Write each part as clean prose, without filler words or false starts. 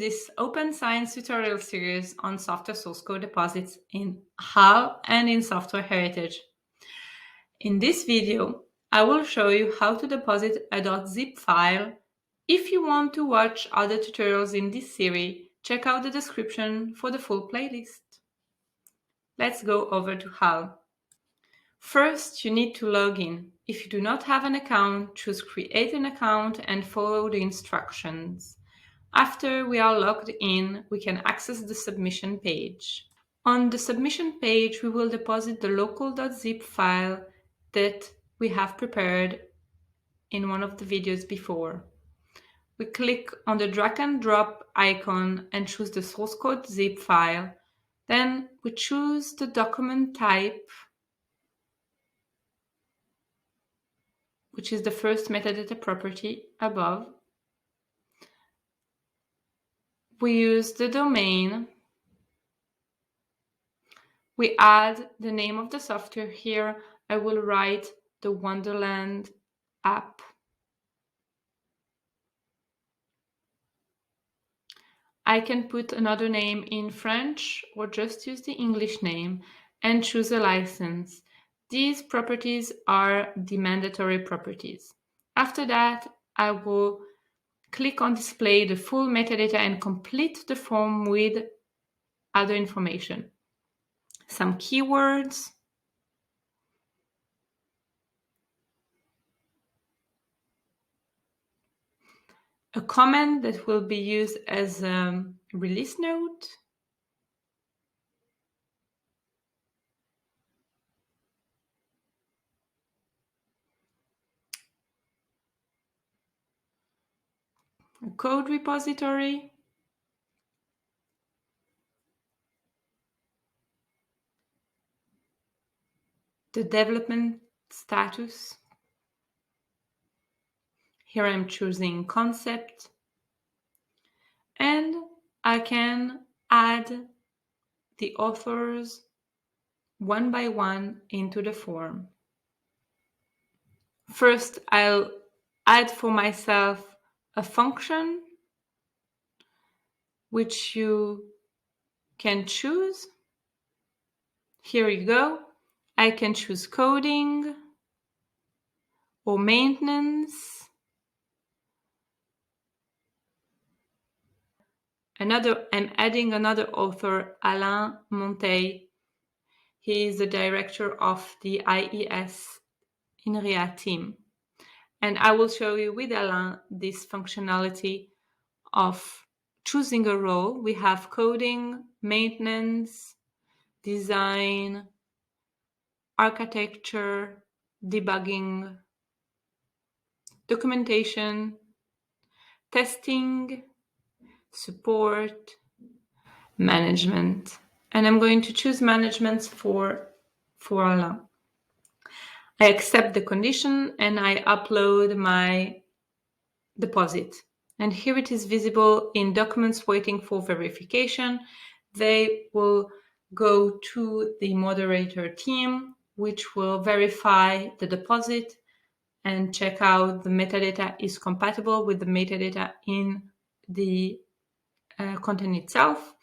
this open science tutorial series on software source code deposits in HAL and in software heritage. In this video, I will show you how to deposit a .zip file. If you want to watch other tutorials in this series, check out the description for the full playlist. Let's go over to HAL. First, you need to log in. If you do not have an account, choose Create an account and follow the instructions. After we are logged in, we can access the submission page. On the submission page, we will deposit the local.zip file that we have prepared in one of the videos before. We click on the drag and drop icon and choose the source code zip file. Then we choose the document type, which is the first metadata property above. We use the domain. We add the name of the software here. I will write the Wonderland app. I can put another name in French or just use the English name and choose a license. These properties are the mandatory properties. After that, I will click on display the full metadata and complete the form with other information. Some keywords, a comment that will be used as a release note, a code repository, the development status. Here I'm choosing concept, and I can add the authors one by one into the form. First, I'll add for myself a function which you can choose. Here you go. I can choose coding or maintenance. I'm adding another author, Alain Monteil. He is the director of the IES INRIA team. And I will show you with Alain this functionality of choosing a role. We have coding, maintenance, design, architecture, debugging, documentation, testing, support, management. And I'm going to choose management for Alain. I accept the condition and I upload my deposit. And here it is visible in documents waiting for verification. They will go to the moderator team, which will verify the deposit and check out the metadata is compatible with the metadata in the content itself.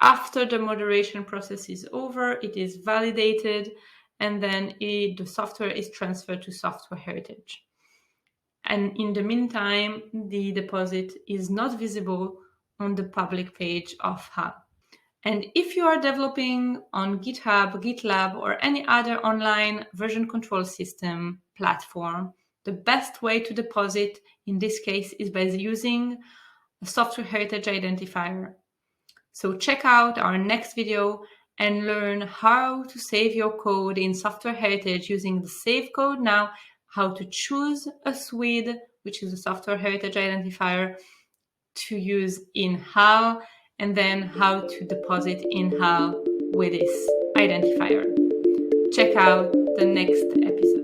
After the moderation process is over, it is validated, and then the software is transferred to software heritage. And in the meantime, the deposit is not visible on the public page of HAL. And if you are developing on GitHub, GitLab, or any other online version control system platform, the best way to deposit in this case is by using a software heritage identifier. So check out our next video and learn how to save your code in software heritage using the Save Code Now, how to choose a SWHID, which is a software heritage identifier, to use in HAL, and then how to deposit in HAL with this identifier. Check out the next episode.